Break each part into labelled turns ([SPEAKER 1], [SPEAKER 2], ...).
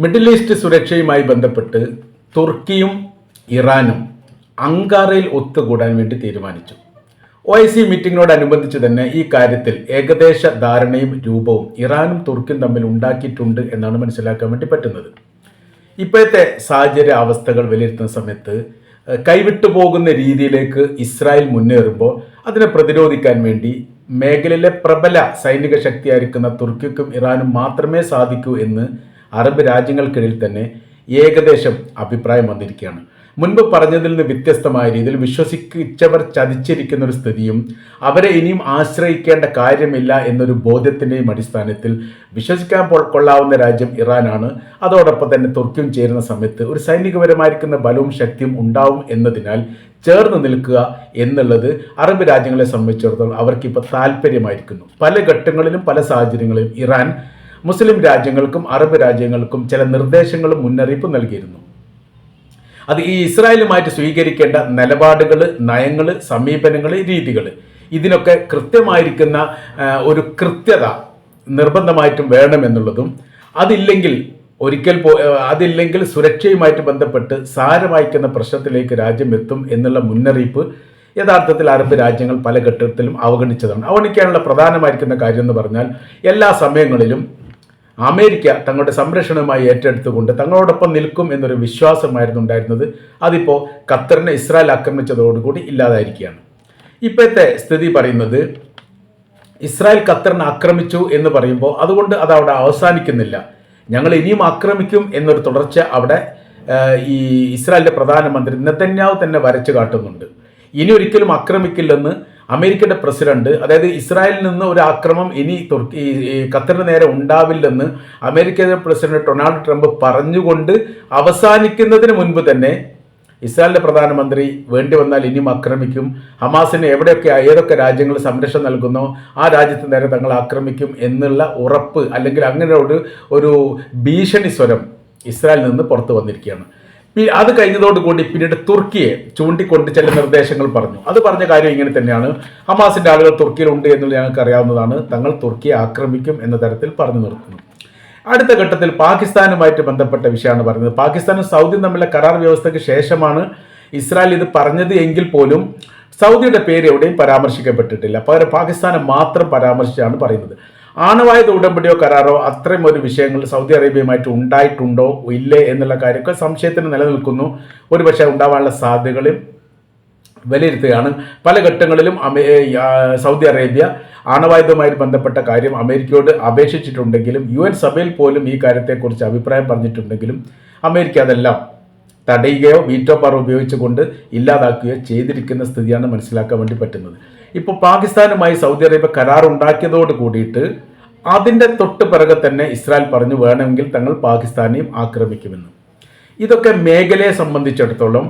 [SPEAKER 1] Middle east സുരക്ഷയുമായി ബന്ധപ്പെട്ട് തുർക്കിയും ഇറാനും അങ്കാറയിൽ ഒത്തുകൂടാൻ വേണ്ടി തീരുമാനിച്ചു. OIC മീറ്റിംഗിനോടനുബന്ധിച്ച് തന്നെ ഈ കാര്യത്തിൽ ഏകദേശ ധാരണയും രൂപവും ഇറാനും തുർക്കിയും തമ്മിൽ ഉണ്ടാക്കിയിട്ടുണ്ട് എന്നാണ് മനസ്സിലാക്കാൻ വേണ്ടി പറ്റുന്നത്. ഇപ്പോഴത്തെ സാഹചര്യ അവസ്ഥകൾ വിലയിരുത്തുന്ന സമയത്ത് കൈവിട്ടു പോകുന്ന രീതിയിലേക്ക് ഇസ്രായേൽ മുന്നേറുമ്പോൾ അതിനെ പ്രതിരോധിക്കാൻ വേണ്ടി മേഖലയിലെ പ്രബല സൈനിക ശക്തിയായിരിക്കുന്ന തുർക്കിക്കും ഇറാനും മാത്രമേ സാധിക്കൂ എന്ന് അറബ് രാജ്യങ്ങൾക്കിടയിൽ തന്നെ ഏകദേശം അഭിപ്രായം വന്നിരിക്കുകയാണ്. മുൻപ് പറഞ്ഞതിൽ നിന്ന് വ്യത്യസ്തമായ രീതിയിൽ വിശ്വസിച്ചവർ ചതിച്ചിരിക്കുന്ന ഒരു സ്ഥിതിയും അവരെ ഇനിയും ആശ്രയിക്കേണ്ട കാര്യമില്ല എന്നൊരു ബോധ്യത്തിൻ്റെയും അടിസ്ഥാനത്തിൽ വിശ്വസിക്കാൻ കൊള്ളാവുന്ന രാജ്യം ഇറാനാണ്. അതോടൊപ്പം തന്നെ തുർക്കിയും ചേരുന്ന സമയത്ത് ഒരു സൈനികപരമായിരിക്കുന്ന ബലവും ശക്തിയും ഉണ്ടാവും എന്നതിനാൽ ചേർന്ന് നിൽക്കുക എന്നുള്ളത് അറബ് രാജ്യങ്ങളെ സംബന്ധിച്ചിടത്തോളം അവർക്കിപ്പോൾ താല്പര്യമായിരിക്കുന്നു. പല ഘട്ടങ്ങളിലും പല സാഹചര്യങ്ങളിലും ഇറാൻ മുസ്ലിം രാജ്യങ്ങൾക്കും അറബ് രാജ്യങ്ങൾക്കും ചില നിർദ്ദേശങ്ങളും മുന്നറിയിപ്പ് നൽകിയിരുന്നു. അത് ഈ ഇസ്രായേലുമായിട്ട് സ്വീകരിക്കേണ്ട നിലപാടുകൾ, നയങ്ങൾ, സമീപനങ്ങൾ, രീതികൾ ഇതിനൊക്കെ കൃത്യമായിരിക്കുന്ന ഒരു കൃത്യത നിർബന്ധമായിട്ടും വേണമെന്നുള്ളതും അതില്ലെങ്കിൽ സുരക്ഷയുമായിട്ട് ബന്ധപ്പെട്ട് സാരമായിരിക്കുന്ന പ്രശ്നത്തിലേക്ക് രാജ്യം എത്തും എന്നുള്ള മുന്നറിയിപ്പ് യഥാർത്ഥത്തിൽ അറബ് രാജ്യങ്ങൾ പല ഘട്ടത്തിലും അവഗണിച്ചതാണ്. അവഗണിക്കാനുള്ള പ്രധാനമായിരിക്കുന്ന കാര്യം എന്ന് പറഞ്ഞാൽ എല്ലാ സമയങ്ങളിലും അമേരിക്ക തങ്ങളുടെ സംരക്ഷണവുമായി ഏറ്റെടുത്തുകൊണ്ട് തങ്ങളോടൊപ്പം നിൽക്കും എന്നൊരു വിശ്വാസമായിരുന്നു ഉണ്ടായിരുന്നത്. അതിപ്പോൾ ഖത്തറിനെ ഇസ്രായേൽ ആക്രമിച്ചതോടുകൂടി ഇല്ലാതായിരിക്കുകയാണ്. ഇപ്പോഴത്തെ സ്ഥിതി പറയുന്നത് ഇസ്രായേൽ ഖത്തറിനെ ആക്രമിച്ചു എന്ന് പറയുമ്പോൾ അതുകൊണ്ട് അത് അവിടെ അവസാനിക്കുന്നില്ല, ഞങ്ങൾ ഇനിയും ആക്രമിക്കും എന്നൊരു തുടർച്ച അവിടെ ഈ ഇസ്രായേലിൻ്റെ പ്രധാനമന്ത്രി നെതന്യാഹു തന്നെ വരച്ചു കാട്ടുന്നുണ്ട്. ഇനി ഒരിക്കലും ആക്രമിക്കില്ലെന്ന് അമേരിക്കയുടെ പ്രസിഡന്റ്, അതായത് ഇസ്രായേലിൽ നിന്ന് ഒരു ആക്രമണം ഇനി ഖത്തറിന് നേരെ ഉണ്ടാവില്ലെന്ന് അമേരിക്കയുടെ പ്രസിഡന്റ് ഡൊണാൾഡ് ട്രംപ് പറഞ്ഞുകൊണ്ട് അവസാനിക്കുന്നതിന് മുൻപ് തന്നെ ഇസ്രായേലിന്റെ പ്രധാനമന്ത്രി വേണ്ടി വന്നാൽ ഇനിയും ആക്രമിക്കും, ഹമാസിന് ഏതൊക്കെ രാജ്യങ്ങൾ സംരക്ഷണം നൽകുന്നോ ആ രാജ്യത്തിന് നേരെ തങ്ങൾ ആക്രമിക്കും എന്നുള്ള ഉറപ്പ് അല്ലെങ്കിൽ അങ്ങനെ ഒരു ഭീഷണി സ്വരം ഇസ്രായേലിൽ നിന്ന് പുറത്തു വന്നിരിക്കുകയാണ്. അത് കഴിഞ്ഞതോടുകൂടി പിന്നീട് തുർക്കിയെ ചൂണ്ടിക്കൊണ്ട് ചില നിർദ്ദേശങ്ങൾ പറഞ്ഞു. അത് പറഞ്ഞ കാര്യം ഇങ്ങനെ തന്നെയാണ്: ഹമാസിന്റെ ആളുകൾ തുർക്കിയിലുണ്ട് എന്നുള്ളത് ഞങ്ങൾക്ക് അറിയാവുന്നതാണ്, തങ്ങൾ തുർക്കിയെ ആക്രമിക്കും എന്ന തരത്തിൽ പറഞ്ഞു നിർത്തുന്നു. അടുത്ത ഘട്ടത്തിൽ പാകിസ്ഥാനുമായിട്ട് ബന്ധപ്പെട്ട വിഷയമാണ് പറയുന്നത്. പാകിസ്ഥാനും സൗദിയും തമ്മിലുള്ള കരാർ വ്യവസ്ഥയ്ക്ക് ശേഷമാണ് ഇസ്രായേൽ ഇത് പറഞ്ഞത് എങ്കിൽ പോലും സൗദിയുടെ പേര് എവിടെയും പരാമർശിക്കപ്പെട്ടിട്ടില്ല. പകരം പാകിസ്ഥാനെ മാത്രം പരാമർശിച്ചാണ് പറയുന്നത്. ആണവായുധ ഉടമ്പടിയോ കരാറോ അത്രയും ഒരു വിഷയങ്ങൾ സൗദി അറേബ്യയുമായിട്ട് ഉണ്ടായിട്ടുണ്ടോ ഇല്ലേ എന്നുള്ള കാര്യമൊക്കെ സംശയത്തിന് നിലനിൽക്കുന്നു. ഒരുപക്ഷെ ഉണ്ടാവാനുള്ള സാധ്യതകളും വിലയിരുത്തുകയാണ്. പല ഘട്ടങ്ങളിലും സൗദി അറേബ്യ ആണവായുധവുമായി ബന്ധപ്പെട്ട കാര്യം അമേരിക്കയോട് അപേക്ഷിച്ചിട്ടുണ്ടെങ്കിലും UN സഭയിൽ പോലും ഈ കാര്യത്തെക്കുറിച്ച് അഭിപ്രായം പറഞ്ഞിട്ടുണ്ടെങ്കിലും അമേരിക്ക അതെല്ലാം തടയുകയോ വീറ്റോ പവർ ഉപയോഗിച്ചുകൊണ്ട് ഇല്ലാതാക്കുകയോ ചെയ്തിരിക്കുന്ന സ്ഥിതിയാണ് മനസ്സിലാക്കാൻ വേണ്ടി പറ്റുന്നത്. ഇപ്പോൾ പാകിസ്ഥാനുമായി സൗദി അറേബ്യ കരാർ ഉണ്ടാക്കിയതോട് കൂടിയിട്ട് അതിൻ്റെ തൊട്ട് പിറകെ തന്നെ ഇസ്രായേൽ പറഞ്ഞു വേണമെങ്കിൽ തങ്ങൾ പാകിസ്ഥാനെയും ആക്രമിക്കുമെന്ന്. ഇതൊക്കെ മേഖലയെ സംബന്ധിച്ചിടത്തോളം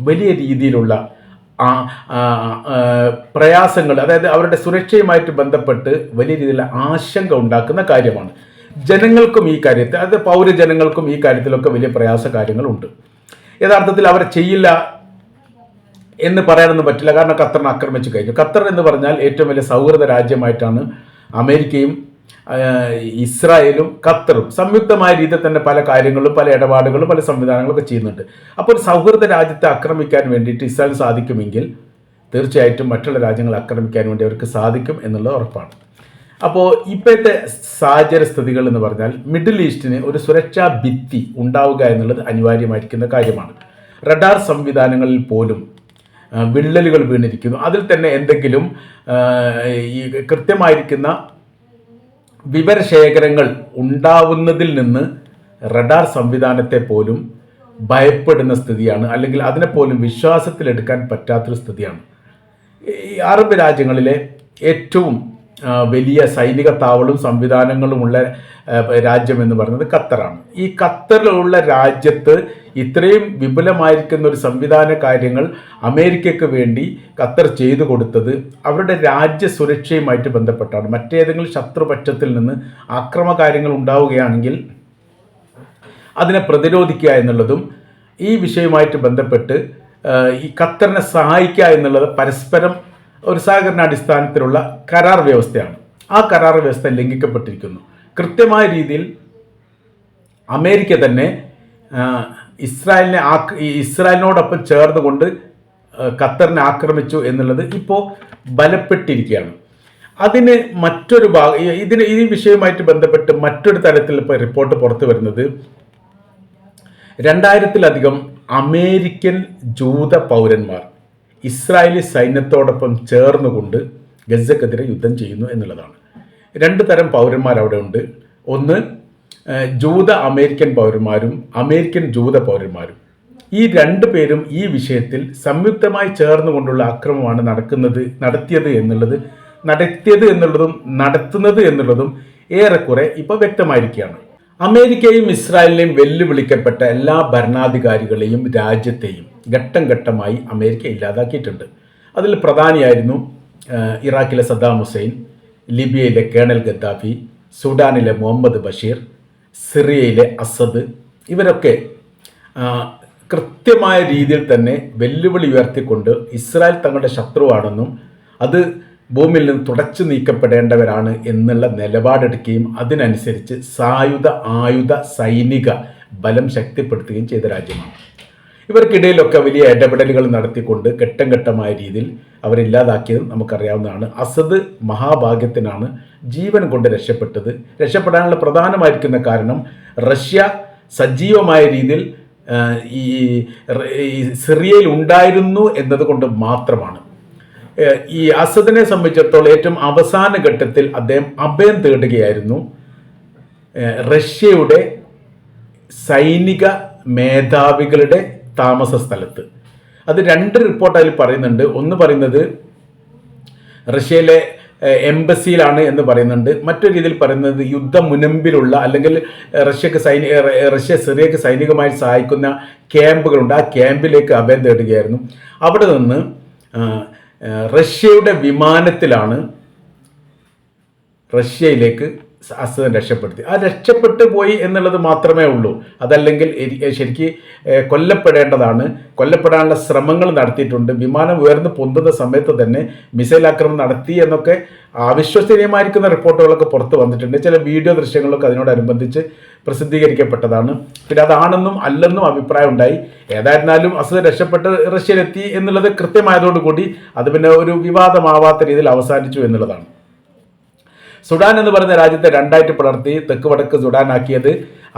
[SPEAKER 1] വലിയ രീതിയിലുള്ള പ്രയാസങ്ങൾ, അതായത് അവരുടെ സുരക്ഷയുമായിട്ട് ബന്ധപ്പെട്ട് വലിയ രീതിയിലുള്ള ആശങ്ക ഉണ്ടാക്കുന്ന കാര്യമാണ്. ജനങ്ങൾക്കും ഈ കാര്യത്തിൽ, അതായത് പൗരജനങ്ങൾക്കും ഈ കാര്യത്തിലൊക്കെ വലിയ പ്രയാസ കാര്യങ്ങളുണ്ട്. യഥാർത്ഥത്തിൽ അവർ ചെയ്യില്ല എന്ന് പറയാനൊന്നും പറ്റില്ല, കാരണം ഖത്തറിനെ ആക്രമിച്ചു കഴിഞ്ഞു. ഖത്തർ എന്ന് പറഞ്ഞാൽ ഏറ്റവും വലിയ സൗഹൃദ രാജ്യമായിട്ടാണ് അമേരിക്കയും ഇസ്രായേലും ഖത്തറും സംയുക്തമായ രീതിയിൽ തന്നെ പല കാര്യങ്ങളും പല ഇടപാടുകളും പല സംവിധാനങ്ങളൊക്കെ ചെയ്യുന്നുണ്ട്. അപ്പോൾ ഒരു സൗഹൃദ രാജ്യത്തെ ആക്രമിക്കാൻ വേണ്ടിയിട്ട് ഇസ്രായേൽ സാധിക്കുമെങ്കിൽ തീർച്ചയായിട്ടും മറ്റുള്ള രാജ്യങ്ങളെ ആക്രമിക്കാൻ വേണ്ടി അവർക്ക് സാധിക്കും എന്നുള്ളത് ഉറപ്പാണ്. അപ്പോൾ ഇപ്പോഴത്തെ സാഹചര്യ സ്ഥിതികൾ എന്ന് പറഞ്ഞാൽ മിഡിൽ ഈസ്റ്റിന് ഒരു സുരക്ഷാ ഭിത്തി ഉണ്ടാവുക എന്നുള്ളത് അനിവാര്യമായിരിക്കുന്ന കാര്യമാണ്. റഡാർ സംവിധാനങ്ങളിൽ പോലും വിള്ളലുകൾ വീണിരിക്കുന്നു. അതിൽ തന്നെ എന്തെങ്കിലും ഈ കൃത്യമായിരിക്കുന്ന വിവരശേഖരങ്ങൾ ഉണ്ടാവുന്നതിൽ നിന്ന് റഡാർ സംവിധാനത്തെ പോലും ഭയപ്പെടുന്ന സ്ഥിതിയാണ്, അല്ലെങ്കിൽ അതിനെപ്പോലും വിശ്വാസത്തിലെടുക്കാൻ പറ്റാത്തൊരു സ്ഥിതിയാണ്. ഈ അറബ് രാജ്യങ്ങളിലെ ഏറ്റവും വലിയ സൈനിക താവളവും സംവിധാനങ്ങളുമുള്ള രാജ്യം എന്ന് പറയുന്നത് ഖത്തറാണ്. ഈ ഖത്തറിലുള്ള രാജ്യത്ത് ഇത്രയും വിപുലമായിരിക്കുന്ന ഒരു സംവിധാന കാര്യങ്ങൾ അമേരിക്കയ്ക്ക് വേണ്ടി ഖത്തർ ചെയ്തു കൊടുത്തത് അവരുടെ രാജ്യ സുരക്ഷയുമായിട്ട് ബന്ധപ്പെട്ടാണ്. മറ്റേതെങ്കിലും ശത്രുപക്ഷത്തിൽ നിന്ന് ആക്രമ കാര്യങ്ങൾ ഉണ്ടാവുകയാണെങ്കിൽ അതിനെ പ്രതിരോധിക്കുക എന്നുള്ളതും ഈ വിഷയവുമായിട്ട് ബന്ധപ്പെട്ട് ഈ ഖത്തറിനെ സഹായിക്കുക എന്നുള്ളത് പരസ്പരം ഒരു സഹകരണാടിസ്ഥാനത്തിലുള്ള കരാർ വ്യവസ്ഥയാണ്. ആ കരാർ വ്യവസ്ഥ ലംഘിക്കപ്പെട്ടിരിക്കുന്നു. കൃത്യമായ രീതിയിൽ അമേരിക്ക തന്നെ ഇസ്രായേലിനോടൊപ്പം ചേർന്നുകൊണ്ട് ഖത്തറിനെ ആക്രമിച്ചു എന്നുള്ളത് ഇപ്പോൾ ബലപ്പെട്ടിരിക്കുകയാണ്. അതിന് മറ്റൊരു ഈ വിഷയവുമായിട്ട് ബന്ധപ്പെട്ട് മറ്റൊരു തരത്തിൽ ഇപ്പോൾ റിപ്പോർട്ട് പുറത്തു വരുന്നത് 2000-ലധികം അമേരിക്കൻ ജൂത പൗരന്മാർ ഇസ്രായേലി സൈന്യത്തോടൊപ്പം ചേർന്നുകൊണ്ട് ഗസക്കെതിരെ യുദ്ധം ചെയ്യുന്നു എന്നുള്ളതാണ്. 2 തരം പൗരന്മാർ അവിടെ ഉണ്ട്. ഒന്ന് ജൂത അമേരിക്കൻ പൗരന്മാരും അമേരിക്കൻ ജൂത പൗരന്മാരും. ഈ 2 പേരും ഈ വിഷയത്തിൽ സംയുക്തമായി ചേർന്നുകൊണ്ടുള്ള ആക്രമണമാണ് നടത്തിയത് എന്നുള്ളതും ഏറെക്കുറെ ഇപ്പോൾ വ്യക്തമായിരിക്കുകയാണ്. അമേരിക്കയും ഇസ്രായേലിനെയും വെല്ലുവിളിക്കപ്പെട്ട എല്ലാ ഭരണാധികാരികളെയും രാജ്യത്തെയും ഘട്ടം ഘട്ടമായി അമേരിക്ക ഇല്ലാതാക്കിയിട്ടുണ്ട്. അതിൽ പ്രധാനിയായിരുന്നു ഇറാഖിലെ സദ്ദാം ഹുസൈൻ, ലിബിയയിലെ കേണൽ ഗദ്ദാഫി, സുഡാനിലെ മുഹമ്മദ് ബഷീർ, സിറിയയിലെ അസദ്. ഇവരൊക്കെ കൃത്യമായ രീതിയിൽ തന്നെ വെല്ലുവിളി ഉയർത്തിക്കൊണ്ട് ഇസ്രായേൽ തങ്ങളുടെ ശത്രുവാണെന്നും അത് ഭൂമിയിൽ നിന്ന് തുടച്ചു നീക്കപ്പെടേണ്ടവരാണ് എന്നുള്ള നിലപാടെടുക്കുകയും അതിനനുസരിച്ച് ആയുധ സൈനിക ബലം ശക്തിപ്പെടുത്തുകയും ചെയ്ത രാജ്യമാണ്. ഇവർക്കിടയിലൊക്കെ വലിയ ഇടപെടലുകൾ നടത്തിക്കൊണ്ട് ഘട്ടം ഘട്ടമായ രീതിയിൽ അവരില്ലാതാക്കിയത് നമുക്കറിയാവുന്നതാണ്. അസദ് മഹാഭാഗ്യത്തിനാണ് ജീവൻ കൊണ്ട് രക്ഷപ്പെടാനുള്ള പ്രധാനമായിരിക്കുന്ന കാരണം റഷ്യ സജീവമായ രീതിയിൽ ഈ സിറിയയിൽ ഉണ്ടായിരുന്നു എന്നതുകൊണ്ട് മാത്രമാണ്. ഈ അസദിനെ സംബന്ധിച്ചിടത്തോളം ഏറ്റവും അവസാന ഘട്ടത്തിൽ അദ്ദേഹം അഭയം തേടുകയായിരുന്നു റഷ്യയുടെ സൈനിക മേധാവികളുടെ താമസ സ്ഥലത്ത്. അത് 2 റിപ്പോർട്ട് അതിൽ പറയുന്നുണ്ട്. ഒന്ന് പറയുന്നത് റഷ്യയിലെ എംബസിയിലാണ് എന്ന് പറയുന്നുണ്ട്. മറ്റൊരു രീതിയിൽ പറയുന്നത് യുദ്ധമുനമ്പിലുള്ള അല്ലെങ്കിൽ റഷ്യ സിറിയക്ക് സൈനികമായി സഹായിക്കുന്ന ക്യാമ്പുകളുണ്ട്. ആ ക്യാമ്പിലേക്ക് അഭയം തേടുകയായിരുന്നു. അവിടെ നിന്ന് റഷ്യയുടെ വിമാനത്തിലാണ് റഷ്യയിലേക്ക് അസദ് രക്ഷപ്പെടുത്തി. ആ രക്ഷപ്പെട്ടു പോയി എന്നുള്ളത് മാത്രമേ ഉള്ളൂ. അതല്ലെങ്കിൽ ശരിക്ക് കൊല്ലപ്പെടാനുള്ള ശ്രമങ്ങൾ നടത്തിയിട്ടുണ്ട്. വിമാനം ഉയർന്നു പൊന്തുന്ന സമയത്ത് തന്നെ മിസൈൽ ആക്രമണം നടത്തി എന്നൊക്കെ അവിശ്വസനീയമായിരിക്കുന്ന റിപ്പോർട്ടുകളൊക്കെ പുറത്ത് വന്നിട്ടുണ്ട്. ചില വീഡിയോ ദൃശ്യങ്ങളൊക്കെ അതിനോടനുബന്ധിച്ച് പ്രസിദ്ധീകരിക്കപ്പെട്ടതാണ്. പിന്നെ അതാണെന്നും അല്ലെന്നും അഭിപ്രായം ഉണ്ടായി. ഏതായിരുന്നാലും അസദ് രക്ഷപ്പെട്ട് റഷ്യയിലെത്തി എന്നുള്ളത് കൃത്യമായതോടുകൂടി അത് പിന്നെ ഒരു വിവാദമാവാത്ത രീതിയിൽ അവസാനിച്ചു എന്നുള്ളതാണ്. സുഡാൻ എന്ന് പറയുന്ന രാജ്യത്തെ 2ആയിട്ട് പിളർത്തി തെക്ക് വടക്ക് സുഡാനാക്കിയത്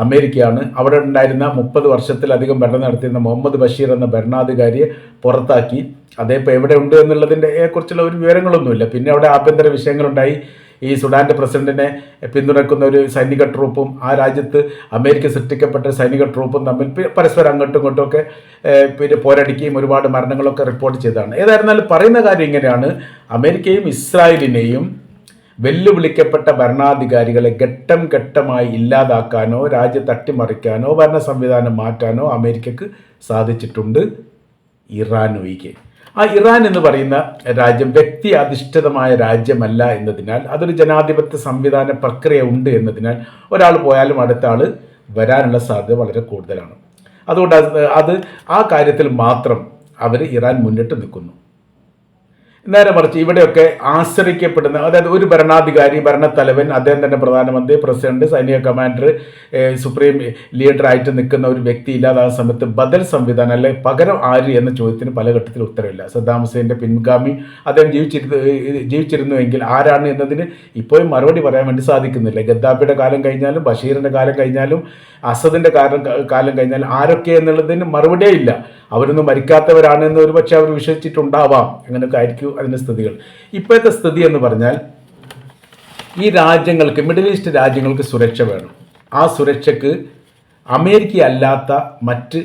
[SPEAKER 1] അമേരിക്കയാണ്. അവിടെ ഉണ്ടായിരുന്ന 30 വർഷത്തിലധികം ഭരണം നടത്തിയിരുന്ന മുഹമ്മദ് ബഷീർ എന്ന ഭരണാധികാരിയെ പുറത്താക്കി. അതേപ്പോൾ എവിടെ ഉണ്ട് എന്നുള്ളതിൻ്റെ കുറിച്ചുള്ള ഒരു വിവരങ്ങളൊന്നുമില്ല. പിന്നെ അവിടെ ആഭ്യന്തര വിഷയങ്ങളുണ്ടായി. ഈ സുഡാൻ്റെ പ്രസിഡന്റിനെ പിന്തുണയ്ക്കുന്ന ഒരു സൈനിക ട്രൂപ്പും ആ രാജ്യത്ത് അമേരിക്ക സൃഷ്ടിക്കപ്പെട്ട സൈനിക ട്രൂപ്പും തമ്മിൽ പരസ്പരം അങ്ങോട്ടും ഇങ്ങോട്ടുമൊക്കെ പിന്നെ പോരടിക്കുകയും ഒരുപാട് മരണങ്ങളൊക്കെ റിപ്പോർട്ട് ചെയ്തതാണ്. ഏതായിരുന്നാലും പറയുന്ന കാര്യം ഇങ്ങനെയാണ്: അമേരിക്കയും ഇസ്രായേലിനെയും വെല്ലുവിളിക്കപ്പെട്ട ഭരണാധികാരികളെ ഘട്ടം ഘട്ടമായി ഇല്ലാതാക്കാനോ രാജ്യത്തെ അട്ടിമറിക്കാനോ ഭരണ സംവിധാനം മാറ്റാനോ അമേരിക്കക്ക് സാധിച്ചിട്ടുണ്ട്, ഇറാൻ ഒഴികെ. ആ ഇറാൻ എന്ന് പറയുന്ന രാജ്യം വ്യക്തി അധിഷ്ഠിതമായ രാജ്യമല്ല എന്നതിനാൽ, അതൊരു ജനാധിപത്യ സംവിധാന പ്രക്രിയ ഉണ്ട് എന്നതിനാൽ ഒരാൾ പോയാലും അടുത്ത ആൾ വരാനുള്ള സാധ്യത വളരെ കൂടുതലാണ്. അതുകൊണ്ട് അത് ആ കാര്യത്തിൽ മാത്രം ഇറാൻ മുന്നിട്ട് നിൽക്കുന്നു. നേരെ മറിച്ച് ഇവിടെയൊക്കെ ആശ്രയിക്കപ്പെടുന്ന, അതായത് ഒരു ഭരണത്തലവൻ, അദ്ദേഹം തന്നെ പ്രധാനമന്ത്രി, പ്രസിഡന്റ്, സൈനിക കമാൻഡർ, സുപ്രീം ലീഡറായിട്ട് നിൽക്കുന്ന ഒരു വ്യക്തി ഇല്ലാതാകുന്ന സമയത്ത് ബദൽ സംവിധാനം അല്ലെ പകരം ആര് എന്ന ചോദ്യത്തിന് പല ഘട്ടത്തിൽ ഉത്തരവില്ല. സദ്ദാം ഹുസൈൻ്റെ പിൻഗാമി അദ്ദേഹം ജീവിച്ചിരുന്നുവെങ്കിൽ ആരാണ് എന്നതിന് ഇപ്പോഴും മറുപടി പറയാൻ വേണ്ടി സാധിക്കുന്നില്ല. ഗദ്ദാഫിയുടെ കാലം കഴിഞ്ഞാലും ബഷീറിൻ്റെ കാലം കഴിഞ്ഞാലും അസദിൻ്റെ കാലം കഴിഞ്ഞാലും ആരൊക്കെ എന്നുള്ളതിന് മറുപടിയേ ഇല്ല. അവരൊന്നും മരിക്കാത്തവരാണെന്ന് ഒരു പക്ഷേ അവർ വിശ്വസിച്ചിട്ടുണ്ടാവാം. അങ്ങനെയൊക്കെ ആയിരിക്കും അതിൻ്റെ സ്ഥിതികൾ. ഇപ്പോഴത്തെ സ്ഥിതി എന്ന് പറഞ്ഞാൽ ഈ രാജ്യങ്ങൾക്ക്, മിഡിൽ ഈസ്റ്റ് രാജ്യങ്ങൾക്ക് സുരക്ഷ വേണം. ആ സുരക്ഷയ്ക്ക് അമേരിക്ക അല്ലാത്ത മറ്റ്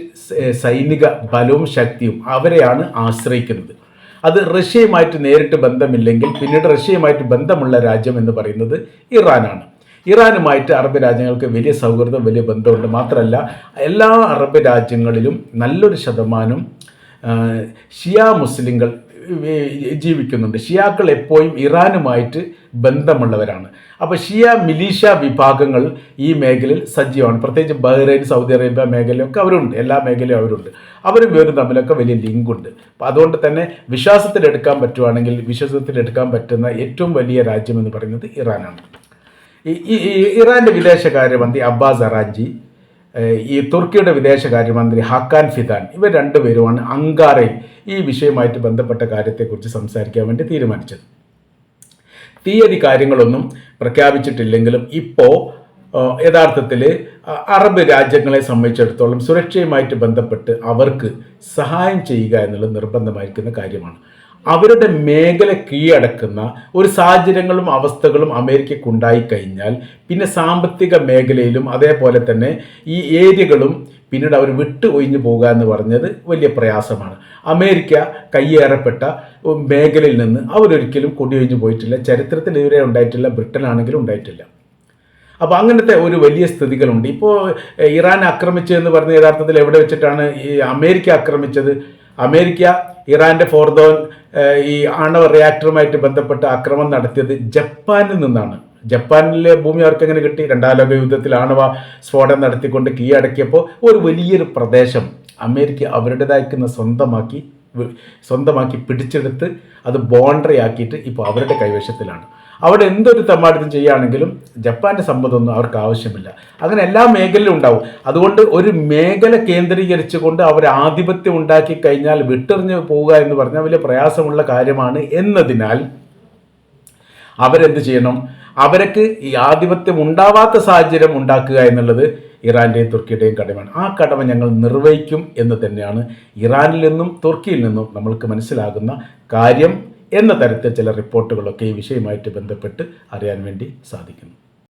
[SPEAKER 1] സൈനിക ബലവും ശക്തിയും അവരെയാണ് ആശ്രയിക്കുന്നത്. അത് റഷ്യയുമായിട്ട് നേരിട്ട് ബന്ധമില്ലെങ്കിൽ പിന്നീട് റഷ്യയുമായിട്ട് ബന്ധമുള്ള രാജ്യം എന്ന് പറയുന്നത് ഇറാനാണ്. ഇറാനുമായിട്ട് അറബ് രാജ്യങ്ങൾക്ക് വലിയ സൗഹൃദം, വലിയ ബന്ധമുണ്ട്. മാത്രമല്ല എല്ലാ അറബ് രാജ്യങ്ങളിലും നല്ലൊരു ശതമാനം ഷിയ മുസ്ലിങ്ങൾ ജീവിക്കുന്നുണ്ട്. ഷിയാക്കൾ എപ്പോഴും ഇറാനുമായിട്ട് ബന്ധമുള്ളവരാണ്. അപ്പോൾ ഷിയ മിലീഷ വിഭാഗങ്ങൾ ഈ മേഖലയിൽ സജീവമാണ്. പ്രത്യേകിച്ച് ബഹ്റൈൻ, സൗദി അറേബ്യ മേഖലയൊക്കെ അവരുണ്ട്. എല്ലാ മേഖലയും അവരുണ്ട്. അവരും ഇവരും തമ്മിലൊക്കെ വലിയ ലിങ്കുണ്ട്. അപ്പോൾ അതുകൊണ്ട് തന്നെ വിശ്വാസത്തിലെടുക്കാൻ പറ്റുന്ന ഏറ്റവും വലിയ രാജ്യം എന്ന് പറയുന്നത് ഇറാനാണ്. ഈ ഇറാൻ്റെ വിദേശകാര്യമന്ത്രി അബ്ബാസ് അറാഞ്ചി ഈ തുർക്കിയുടെ വിദേശകാര്യമന്ത്രി ഹാക്കാൻ ഫിദാൻ ഇവർ രണ്ടുപേരുമാണ് അങ്കാറയിൽ ഈ വിഷയവുമായിട്ട് ബന്ധപ്പെട്ട കാര്യത്തെക്കുറിച്ച് സംസാരിക്കാൻ വേണ്ടി തീരുമാനിച്ചത്. തീയതി കാര്യങ്ങളൊന്നും പ്രഖ്യാപിച്ചിട്ടില്ലെങ്കിലും ഇപ്പോൾ യഥാർത്ഥത്തിൽ അറബ് രാജ്യങ്ങളെ സംബന്ധിച്ചിടത്തോളം സുരക്ഷയുമായിട്ട് ബന്ധപ്പെട്ട് അവർക്ക് സഹായം ചെയ്യുക എന്നുള്ളത് നിർബന്ധമായിരിക്കുന്ന കാര്യമാണ്. അവരുടെ മേഖല കീഴടക്കുന്ന ഒരു സാഹചര്യങ്ങളും അവസ്ഥകളും അമേരിക്കയ്ക്ക് ഉണ്ടായിക്കഴിഞ്ഞാൽ പിന്നെ സാമ്പത്തിക മേഖലയിലും അതേപോലെ തന്നെ ഈ ഏരിയകളും പിന്നീട് അവർ വിട്ട് ഒഴിഞ്ഞു പോകുക എന്ന് പറഞ്ഞത് വലിയ പ്രയാസമാണ്. അമേരിക്ക കയ്യേറപ്പെട്ട മേഖലയിൽ നിന്ന് അവരൊരിക്കലും കൊടിയൊഴിഞ്ഞു പോയിട്ടില്ല. ചരിത്രത്തിൽ ഇതുവരെ ഉണ്ടായിട്ടില്ല, ബ്രിട്ടനാണെങ്കിലും ഉണ്ടായിട്ടില്ല. അപ്പോൾ അങ്ങനത്തെ ഒരു വലിയ സ്ഥിതികളുണ്ട്. ഇപ്പോൾ ഇറാൻ ആക്രമിച്ചതെന്ന് പറഞ്ഞ യഥാർത്ഥത്തിൽ എവിടെ വെച്ചിട്ടാണ് ഈ അമേരിക്ക ആക്രമിച്ചത്? അമേരിക്ക ഇറാൻ്റെ ഫോർദോൻ ഈ ആണവ റിയാക്ടറുമായിട്ട് ബന്ധപ്പെട്ട് ആക്രമണം നടത്തിയത് ജപ്പാനിൽ നിന്നാണ്. ജപ്പാനിലെ ഭൂമി അവർക്ക് എങ്ങനെ കിട്ടി? രണ്ടാം ലോക യുദ്ധത്തിൽ ആണവ സ്ഫോടനം നടത്തിക്കൊണ്ട് കീഴടക്കിയപ്പോൾ ഒരു വലിയൊരു പ്രദേശം അമേരിക്ക അവരുടേതായിരിക്കുന്ന സ്വന്തമാക്കി പിടിച്ചെടുത്ത് അത് ബൗണ്ടറി ആക്കിയിട്ട് ഇപ്പോൾ അവരുടെ കൈവശത്തിലാണ്. അവിടെ എന്തൊരു തെമ്മാടിത്തം ചെയ്യുകയാണെങ്കിലും ജപ്പാൻ്റെ സമ്മതമൊന്നും അവർക്ക് ആവശ്യമില്ല. അങ്ങനെ എല്ലാ മേഖലയിലും ഉണ്ടാവും. അതുകൊണ്ട് ഒരു മേഖല കേന്ദ്രീകരിച്ചുകൊണ്ട് അവർ ആധിപത്യം ഉണ്ടാക്കി കഴിഞ്ഞാൽ വിട്ടെറിഞ്ഞ് പോവുക എന്ന് പറഞ്ഞാൽ വലിയ പ്രയാസമുള്ള കാര്യമാണ്. എന്നതിനാൽ അവരെന്ത് ചെയ്യണം? അവർക്ക് ഈ ആധിപത്യം ഉണ്ടാവാത്ത സാഹചര്യം ഉണ്ടാക്കുക എന്നുള്ളത് ഇറാൻ്റെയും തുർക്കിയുടെയും കടമയാണ്. ആ കടമ ഞങ്ങൾ നിർവഹിക്കും എന്ന് തന്നെയാണ് ഇറാനിൽ നിന്നും തുർക്കിയിൽ നിന്നും നമ്മൾക്ക് മനസ്സിലാകുന്ന കാര്യം എന്ന തരത്തിൽ ചില റിപ്പോർട്ടുകളൊക്കെ ഈ വിഷയവുമായിട്ട് ബന്ധപ്പെട്ട് അറിയാൻ വേണ്ടി സാധിക്കുന്നു.